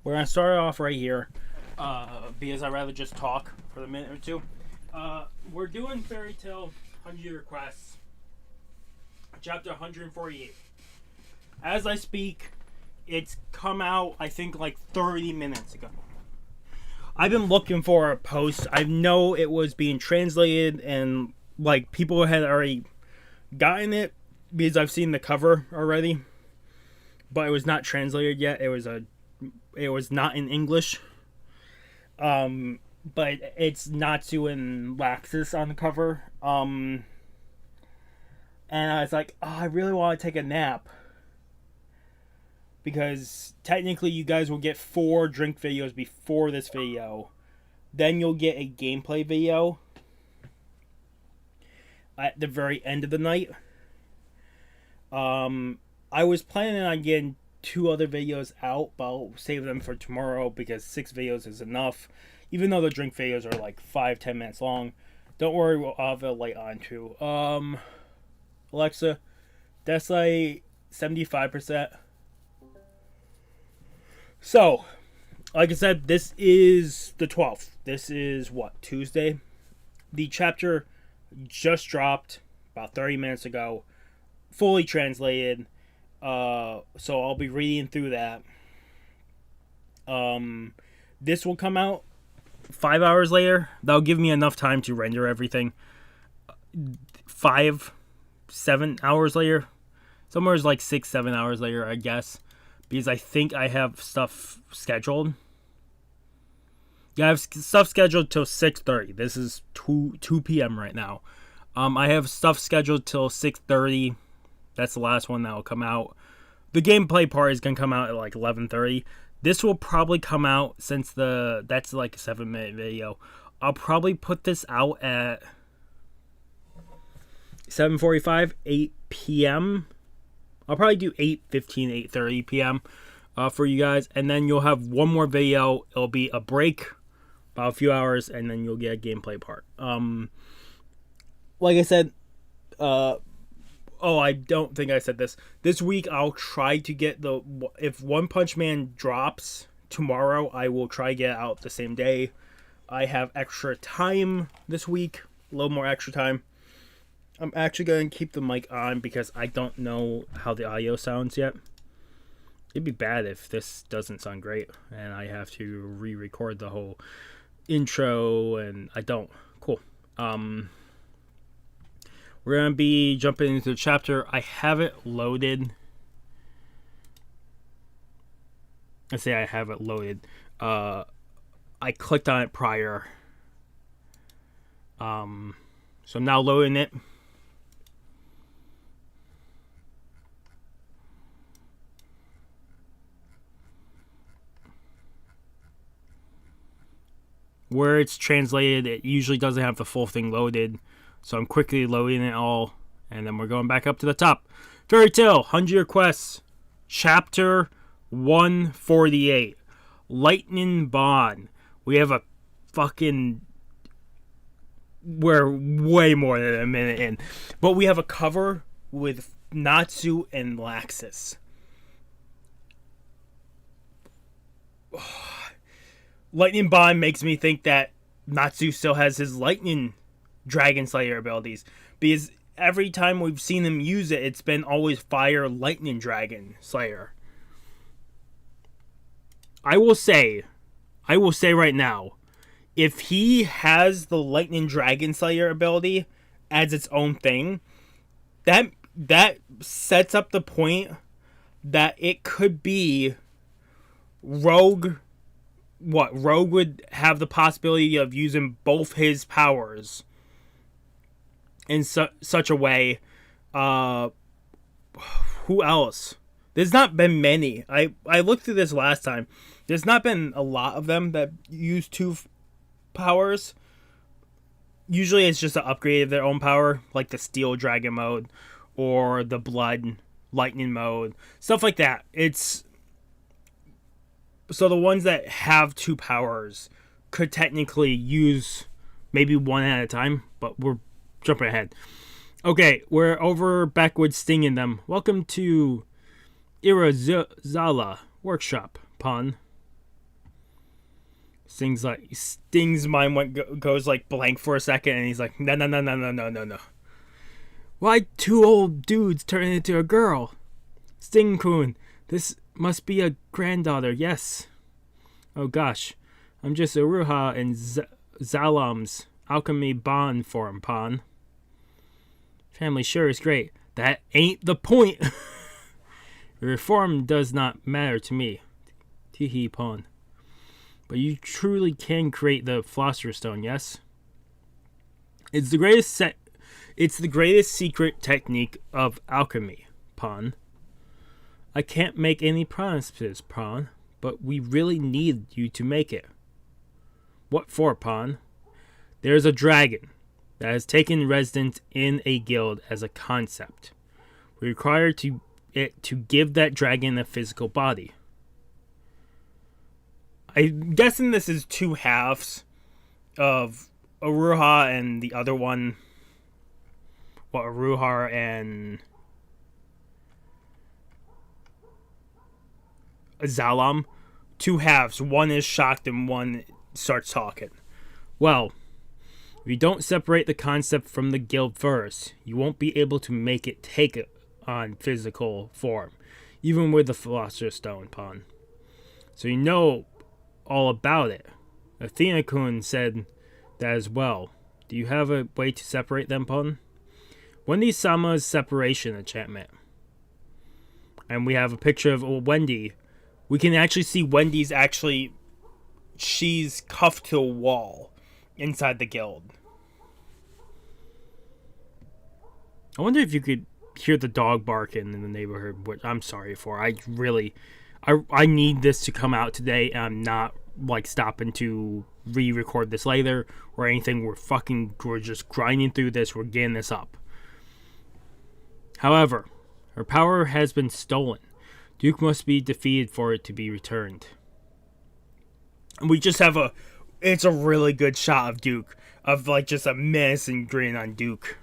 We're going to start off right here, because I'd rather just talk for a minute or two. We're doing Fairy Tail 100 Requests, chapter 148. As I speak, it's come out, I think, like 30 minutes ago. I've been looking for a post. I know it was being translated, and like people had already gotten it because I've seen the cover already, but it was not translated yet. It was not in English. But it's Natsu and Laxus on the cover. And I was like, oh, I really want to take a nap. Because technically you guys will get 4 drink videos before this video. Then you'll get a gameplay video at the very end of the night. I was planning on getting 2 other videos out, but I'll save them for tomorrow because 6 videos is enough. Even though the drink videos are like 5-10 minutes long. Don't worry, we'll have a light on too. Alexa, that's like 75%. So, like I said, this is the 12th. This is what, Tuesday? The chapter just dropped about 30 minutes ago. Fully translated. So I'll be reading through that. This will come out 5 hours later. That'll give me enough time to render everything. 5-7 hours later. Somewhere like 6-7 hours later, I guess. Because I think I have stuff scheduled. Yeah, I have stuff scheduled till 6:30. This is 2 p.m. right now. I have stuff scheduled till 6:30. That's the last one that will come out. The gameplay part is going to come out at like 11:30. This will probably come out since that's like a 7-minute video. I'll probably put this out at 7:45, 8 p.m. I'll probably do 8:15, 8:30 p.m. For you guys. And then you'll have one more video. It'll be a break, about a few hours, and then you'll get a gameplay part. Like I said, I don't think I said this. This week, I'll try to get if One Punch Man drops tomorrow, I will try to get it out the same day. I have extra time this week. A little more extra time. I'm actually going to keep the mic on because I don't know how the audio sounds yet. It'd be bad if this doesn't sound great and I have to re-record the whole intro and I don't. Cool. We're going to be jumping into the chapter. I have it loaded. I say I have it loaded. I clicked on it prior. So I'm now loading it. Where it's translated, it usually doesn't have the full thing loaded. So I'm quickly loading it all. And then we're going back up to the top. Fairy Tail, 100 Requests. Chapter 148. Lightning Bond. We have a fucking... We're way more than a minute in. But we have a cover with Natsu and Laxus. Lightning Bond makes me think that Natsu still has his Lightning Dragon Slayer abilities. Because every time we've seen him use it, it's been always Fire Lightning Dragon Slayer. I will say right now, if he has the Lightning Dragon Slayer ability as its own thing, that sets up the point that it could be Rogue. Rogue would have the possibility of using both his powers in such a way. Who else? There's not been many. I looked through this last time. There's not been a lot of them that use 2 powers. Usually it's just an upgrade of their own power, like the Steel Dragon mode or the Blood Lightning mode, stuff like that. So the ones that have 2 powers could technically use maybe one at a time, but we're jumping ahead. Okay, we're over backwoods stinging them. Welcome to Irazala Workshop, Pun. Sting's mind goes like blank for a second, and he's like, no. Why two old dudes turn into a girl? Sting-kun, this must be a granddaughter, yes. Oh gosh, I'm just Uruha and Zalam's alchemy bond form, Pon. Family sure is great. That ain't the point. Reform does not matter to me. Teehee, Pon. But you truly can create the Philosopher's Stone, yes? It's the greatest secret technique of alchemy, Pon. I can't make any promises, Pon, but we really need you to make it. What for, Pon? There's a dragon that has taken residence in a guild as a concept. We require it to give that dragon a physical body. I'm guessing this is two halves of Aruha and the other one. Well, Aruha and Zalam. Two halves. One is shocked and one starts talking. Well, if you don't separate the concept from the guild first, you won't be able to make it take on physical form, even with the Philosopher's Stone, Pon. So you know all about it. Athena-kun said that as well. Do you have a way to separate them, Pon? Wendy-sama's separation enchantment. And we have a picture of Wendy. We can actually see Wendy's she's cuffed to a wall inside the guild. I wonder if you could hear the dog barking in the neighborhood, which I'm sorry for. I need this to come out today, and I'm not stopping to re-record this later or anything. We're just grinding through this. We're getting this up. However, her power has been stolen. Duke must be defeated for it to be returned. And we just have it's a really good shot of Duke, of just a menacing grin on Duke.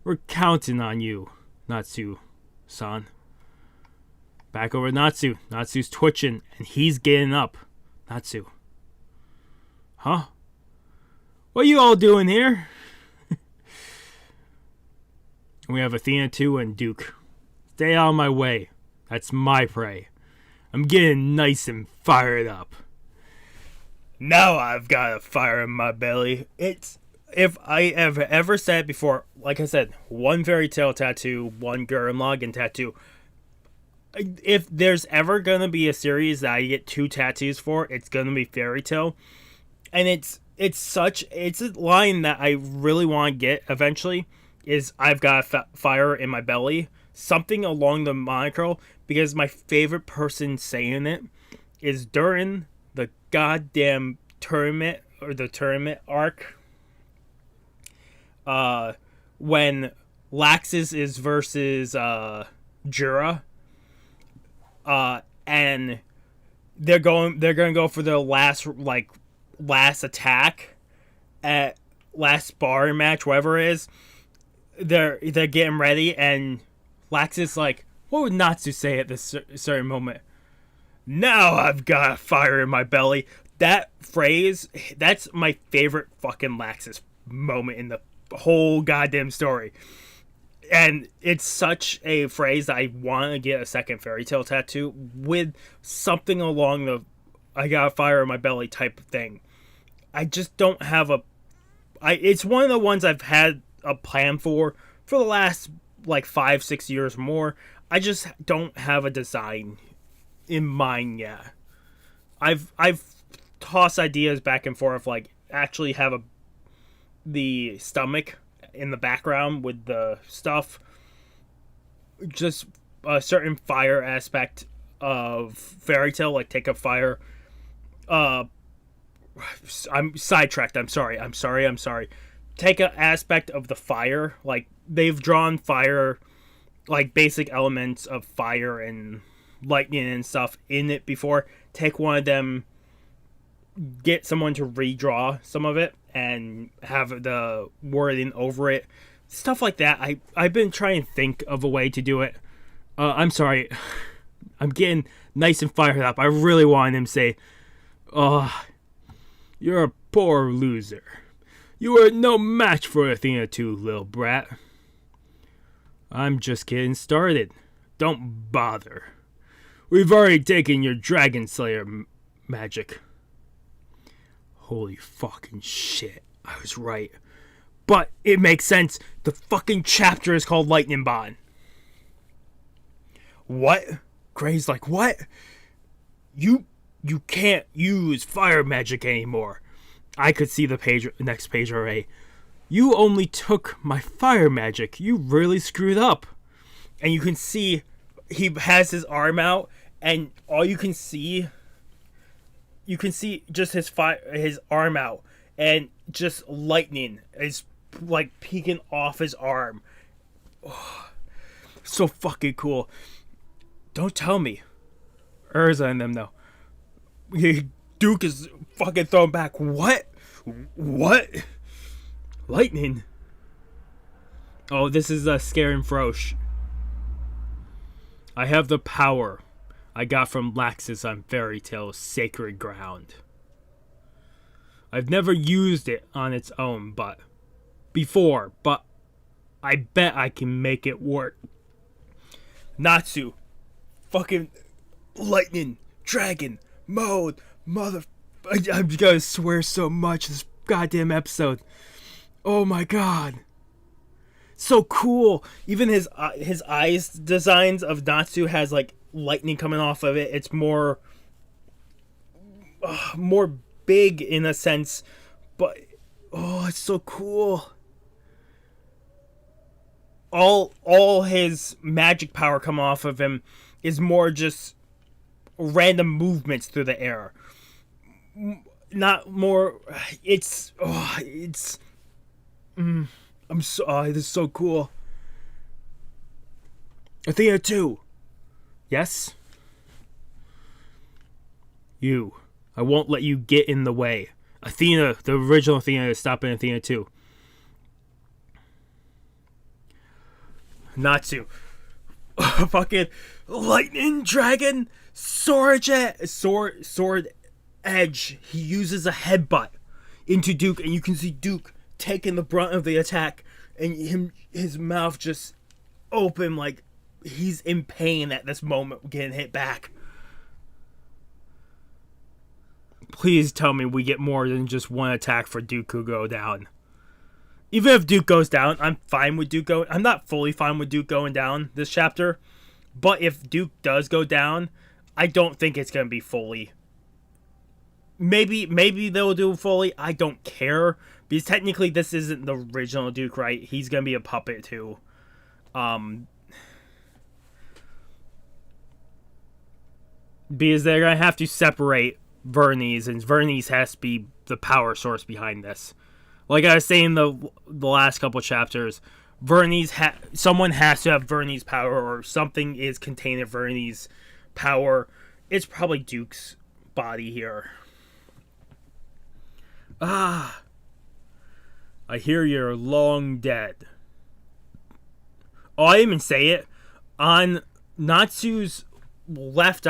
We're counting on you, Natsu-san. Back over Natsu. Natsu's twitching, and he's getting up. Natsu. Huh? What you all doing here? We have Athena 2 and Duke. Stay out of my way. That's my prey. I'm getting nice and fired up. Now I've got a fire in my belly. If I have ever said it before, like I said, one fairy tale tattoo, one Gurren Lagann tattoo. If there's ever gonna be a series that I get two tattoos for, it's gonna be Fairy Tail, and it's a line that I really want to get eventually. Is I've got a fire in my belly, something along the moniker, because my favorite person saying it is during the goddamn tournament or the tournament arc. When Laxus is versus Jura. And they're gonna go for their last attack at last sparring match, whatever it is. They're getting ready, and Laxus what would Natsu say at this certain moment? Now I've got a fire in my belly. That phrase, that's my favorite fucking Laxus moment in the whole goddamn story. And it's such a phrase that I want to get a second Fairy Tail tattoo with something along the I got a fire in my belly type of thing. I just don't have it's one of the ones I've had a plan for the last 5-6 years more. I just don't have a design in mind yet. I've tossed ideas back and forth, actually have the stomach in the background with the stuff, just a certain fire aspect of Fairy Tail, take a fire. I'm sidetracked. I'm sorry. Take an aspect of the fire, they've drawn fire, basic elements of fire and lightning and stuff in it before. Take one of them, get someone to redraw some of it, and have the wording over it stuff like that. I've been trying to think of a way to do it. I'm sorry. I'm getting nice and fired up. I really wanted him to say, "Oh, you're a poor loser. You are no match for Athena 2, little brat." I'm just getting started. Don't bother. We've already taken your Dragon Slayer magic. Holy fucking shit. I was right. But it makes sense. The fucking chapter is called Lightning Bond. What? Gray's like, what? You can't use fire magic anymore. I could see the next page already. You only took my fire magic. You really screwed up. And you can see he has his arm out, and all you can see just his arm out, and just lightning is like peeking off his arm. Oh, so fucking cool. Don't tell me. Urza and them though. Duke is fucking thrown back. What? Lightning? Oh, this is a Scarin Frosh. I have the power I got from Laxus on Fairy Tale's sacred ground. I've never used it on its own, but I bet I can make it work. Natsu, fucking lightning, dragon, mode, I'm gonna swear so much this goddamn episode. Oh my god. So cool. Even his eyes designs of Natsu has like lightning coming off of it. It's more big in a sense, but oh, it's so cool. All his magic power coming off of him is more just random movements through the air. Not more. This is so cool. Athena 2. Yes? I won't let you get in the way. Athena, the original Athena, is stopping Athena 2. Natsu. Fucking lightning dragon sword edge. He uses a headbutt into Duke, and you can see Duke taking the brunt of the attack, and his mouth just open like he's in pain at this moment getting hit back. Please tell me we get more than just one attack for Duke to go down. Even if Duke goes down, I'm fine with Duke going. I'm not fully fine with Duke going down this chapter, but if Duke does go down, I don't think it's gonna be fully. Maybe they'll do it fully. I don't care, because technically this isn't the original Duke, right? He's gonna be a puppet too. Because they're gonna have to separate Vernies, and Vernies has to be the power source behind this. Like I was saying the last couple chapters, someone has to have Vernies power, or something is contained in Vernies power. It's probably Duke's body here. I hear you're long dead. Oh, I didn't even say it. On Natsu's right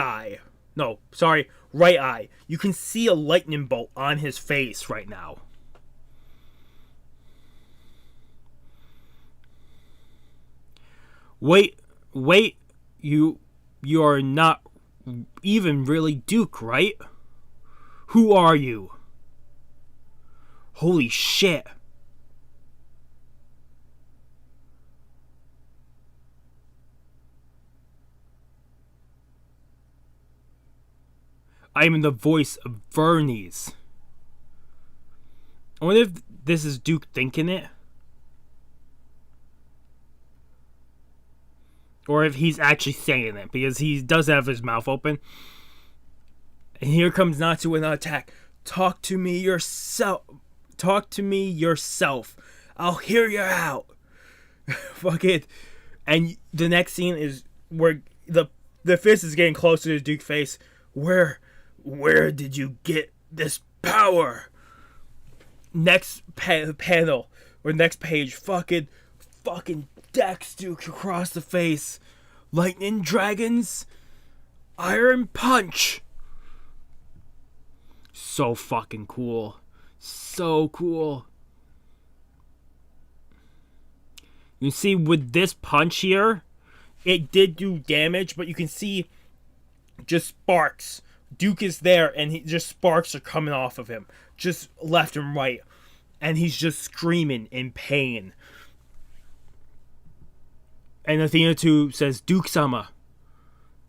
eye, you can see a lightning bolt on his face right now. Wait, you are not even really Duke, right? Who are you? Holy shit. I am the voice of Vernies. I wonder if this is Duke thinking it. Or if he's actually saying it, because he does have his mouth open. And here comes Natsu with an attack. Talk to me yourself. I'll hear you out. Fuck it. And the next scene is where the fist is getting closer to Duke's face. Where did you get this power? Next panel, or next page, fucking fucking decks Duke across the face. Lightning dragons. Iron punch. So fucking cool. So cool. You see with this punch here, it did do damage, but you can see just sparks. Duke is there, and just sparks are coming off of him. Just left and right. And he's just screaming in pain. And Athena 2 says, Duke-sama.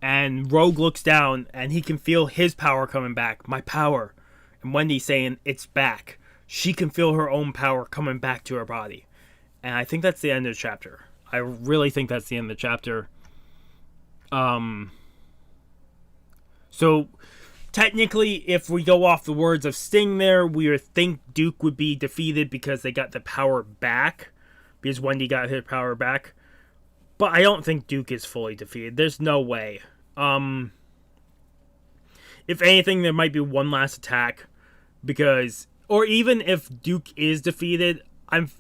And Rogue looks down, and he can feel his power coming back. My power. And Wendy's saying, it's back. She can feel her own power coming back to her body. And I think that's the end of the chapter. I really think that's the end of the chapter. So, technically, if we go off the words of Sting there, we would think Duke would be defeated because they got the power back. Because Wendy got her power back. But I don't think Duke is fully defeated. There's no way. If anything, there might be one last attack. Because, or even if Duke is defeated, I'm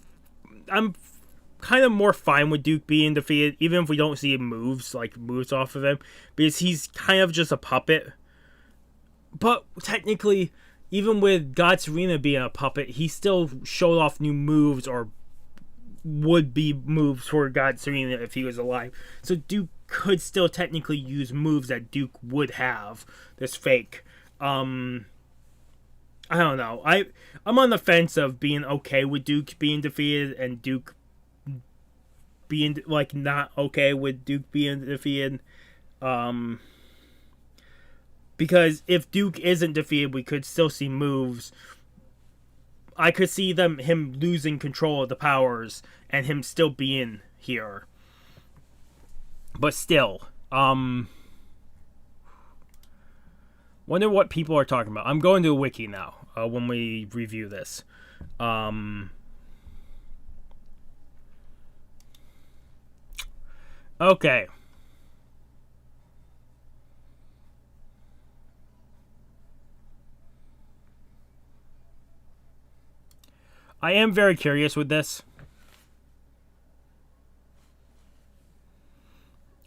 kind of more fine with Duke being defeated, even if we don't see moves off of him, because he's kind of just a puppet. But technically, even with God Serena being a puppet, he still showed off new moves, or would be moves for God Serena if he was alive. So Duke could still technically use moves that Duke would have. This fake. I don't know. I'm on the fence of being okay with Duke being defeated and Duke being not okay with Duke being defeated. Because if Duke isn't defeated, we could still see moves. I could see him losing control of the powers and him still being here. But still, wonder what people are talking about. I'm going to a wiki now when we review this. Okay. I am very curious with this.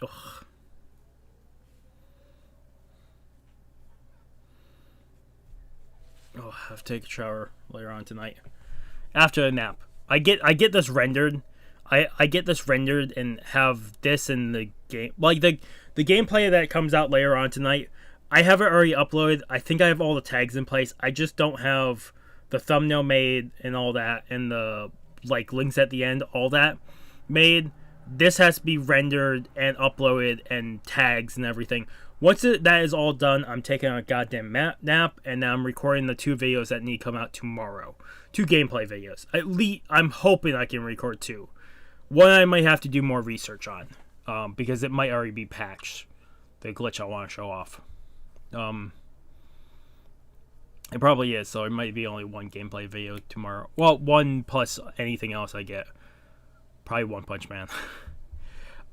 Ugh. Oh, I have to take a shower later on tonight. After a nap. I get this rendered. I get this rendered and have this in the game. Like the gameplay that comes out later on tonight, I have it already uploaded. I think I have all the tags in place. I just don't have the thumbnail made and all that, and the links at the end, all that made. This has to be rendered and uploaded and tags and everything. Once that is all done, I'm taking a goddamn nap, and now I'm recording the 2 videos that need to come out tomorrow. 2 gameplay videos. At least I'm hoping I can record 2. One I might have to do more research on, because it might already be patched. The glitch I want to show off. It probably is, so it might be only 1 gameplay video tomorrow. Well, 1 plus anything else I get. Probably One Punch Man.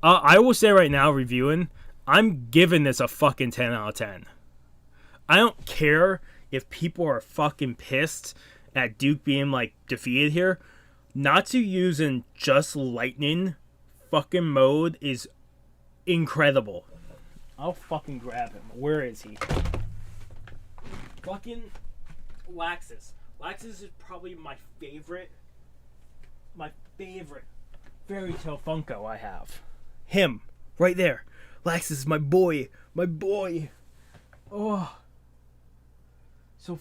I will say right now, reviewing, I'm giving this a fucking 10 out of 10. I don't care if people are fucking pissed at Duke being, defeated here. Natsu using just lightning fucking mode is incredible. I'll fucking grab him. Where is he? Fucking Laxus. Laxus is probably my favorite Fairy Tail Funko I have. Him. Right there. Laxus is my boy. My boy. Oh. So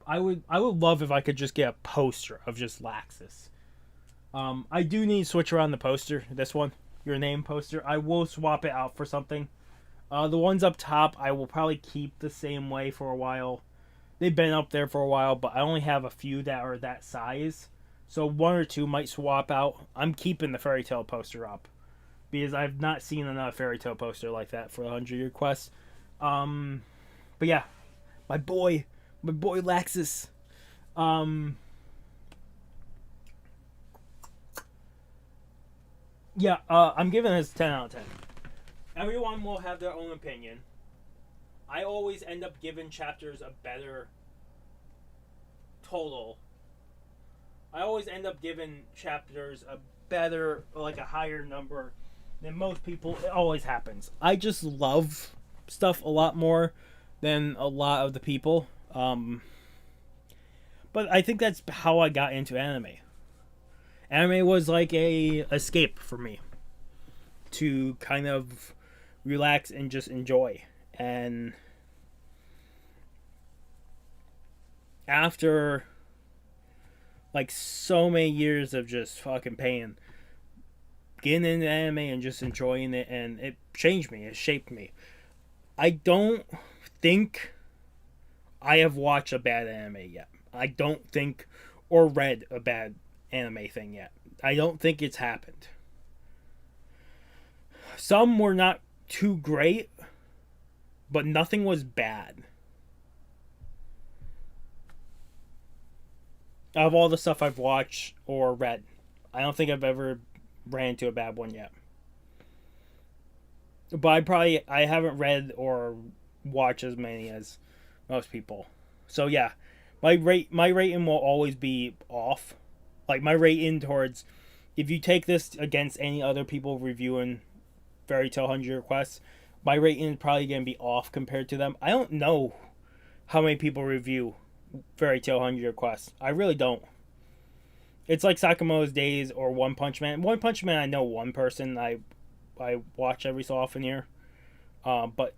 I would love if I could just get a poster of just Laxus. I do need to switch around the poster. This one. Your name poster. I will swap it out for something. The ones up top I will probably keep the same way for a while. They've been up there for a while, but I only have a few that are that size. So 1 or 2 might swap out. I'm keeping the Fairy Tail poster up, because I've not seen another Fairy Tail poster like that for 100-year quest. But yeah, my boy Laxus. Yeah, I'm giving this 10 out of 10. Everyone will have their own opinion. I always end up giving chapters a better total. I always end up giving chapters a better, like a higher number than most people. It always happens. I just love stuff a lot more than a lot of the people. But I think that's how I got into anime. Anime was like a escape for me to kind of relax and just enjoy. And after like so many years of just fucking pain, getting into anime and just enjoying it, and it changed me, it shaped me. I don't think I have watched a bad anime yet. I don't think, or read a bad anime thing yet. I don't think it's happened. Some were not too great, but nothing was bad. Of all the stuff I've watched or read, I don't think I've ever ran into a bad one yet. But I haven't read or watched as many as most people. So yeah, my rating will always be off. Like my rating towards, if you take this against any other people reviewing Fairy Tail 100 Requests, my rating is probably going to be off compared to them. I don't know how many people review Fairy Tail 100 Requests. I really don't. It's like Sakamoto's Days or One Punch Man. One Punch Man, I know one person I watch every so often here. But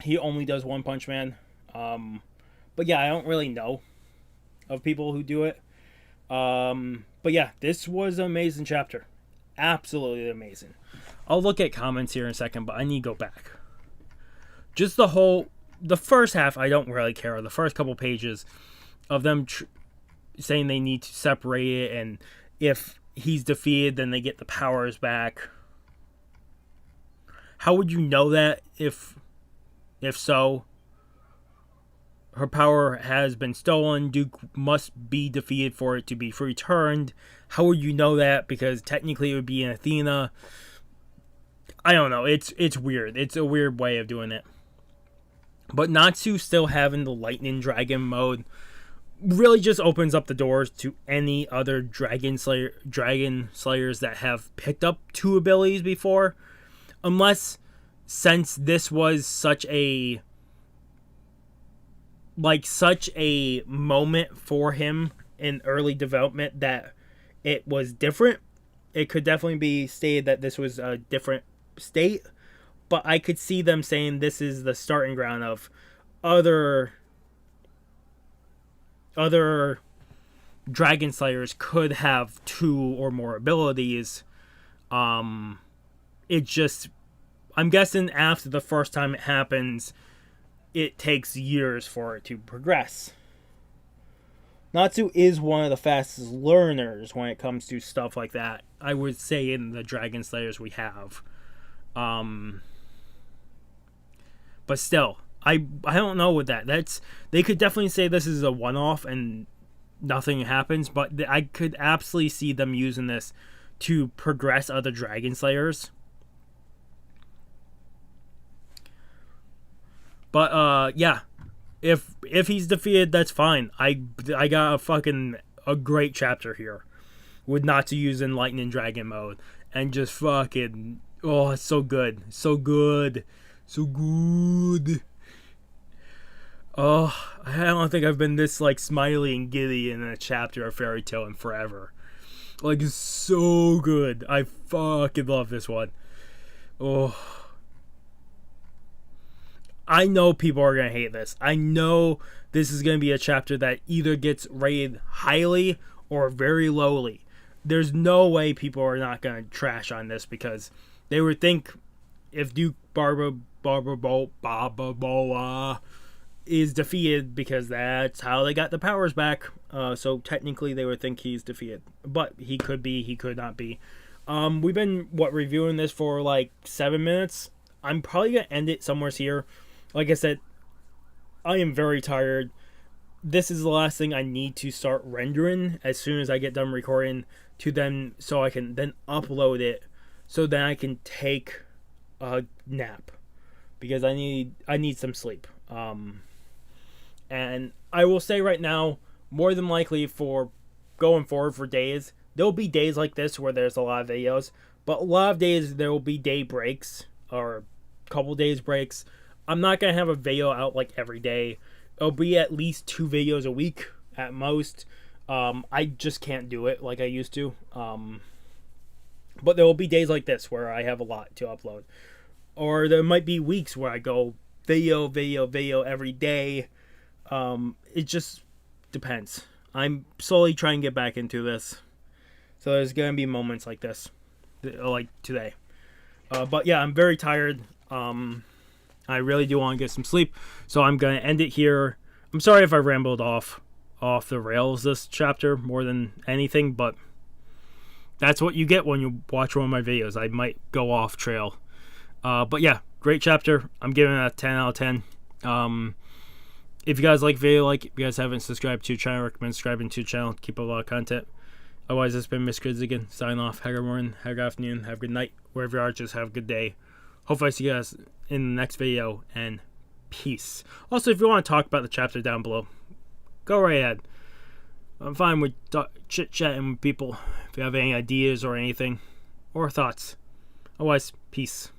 he only does One Punch Man. But yeah, I don't really know of people who do it. But yeah, this was an amazing chapter. Absolutely amazing. I'll look at comments here in a second, but I need to go back. Just the first half, I don't really care. The first couple pages of them saying they need to separate it, and if he's defeated, then they get the powers back. How would you know that if so? Her power has been stolen. Duke must be defeated for it to be returned. How would you know that? Because technically it would be in Athena. I don't know. It's weird. It's a weird way of doing it. But Natsu still having the Lightning Dragon mode really just opens up the doors to any other dragon slayers that have picked up two abilities before. Unless, since this was such a moment for him in early development that it was different, it could definitely be stated that this was a different state. But I could see them saying this is the starting ground of other dragon slayers could have two or more abilities. It just, I'm guessing after the first time it happens, it takes years for it to progress. Natsu is one of the fastest learners when it comes to stuff like that, I would say, in the Dragon Slayers we have. But still, I don't know with that. They could definitely say this is a one-off and nothing happens, but I could absolutely see them using this to progress other Dragon Slayers. But yeah, if he's defeated, that's fine. I got a great chapter here with Natsu using Lightning Dragon mode and just fucking, oh, it's so good, so good, so good. Oh, I don't think I've been this like smiley and giddy in a chapter of Fairy Tail in forever. Like, it's so good. I fucking love this one. Oh, I know people are going to hate this. I know this is going to be a chapter that either gets rated highly or very lowly. There's no way people are not going to trash on this, because they would think if Duke Barbaroa is defeated, because that's how they got the powers back. So technically they would think he's defeated. But he could be, he could not be. We've been, reviewing this for like 7 minutes. I'm probably going to end it somewhere here. Like I said, I am very tired. This is the last thing I need to start rendering as soon as I get done recording to them, so I can then upload it, so then I can take a nap, because I need some sleep. And I will say right now, more than likely for going forward for days, there'll be days like this where there's a lot of videos, but a lot of days there will be day breaks or couple days breaks. I'm not gonna have a video out like every day. It'll be at least 2 videos a week at most. I just can't do it like I used to. But there will be days like this where I have a lot to upload. Or there might be weeks where I go video every day. It just depends. I'm slowly trying to get back into this. So there's going to be moments like this. Like today. But yeah, I'm very tired. I really do want to get some sleep. So I'm going to end it here. I'm sorry if I rambled off the rails this chapter more than anything, but that's what you get when you watch one of my videos. I might go off trail. But yeah, great chapter. I'm giving it a 10 out of 10. If you guys like video, if you guys haven't subscribed to the channel, I recommend subscribing to the channel. Keep up a lot of content. Otherwise, it's been Miss Kids again. Sign off. Have a good morning, have a good afternoon, have a good night. Wherever you are, just have a good day. Hopefully I see you guys in the next video, and peace. Also, if you want to talk about the chapter down below, go right ahead. I'm fine with chit-chatting with people if you have any ideas or anything, or thoughts. Otherwise, peace.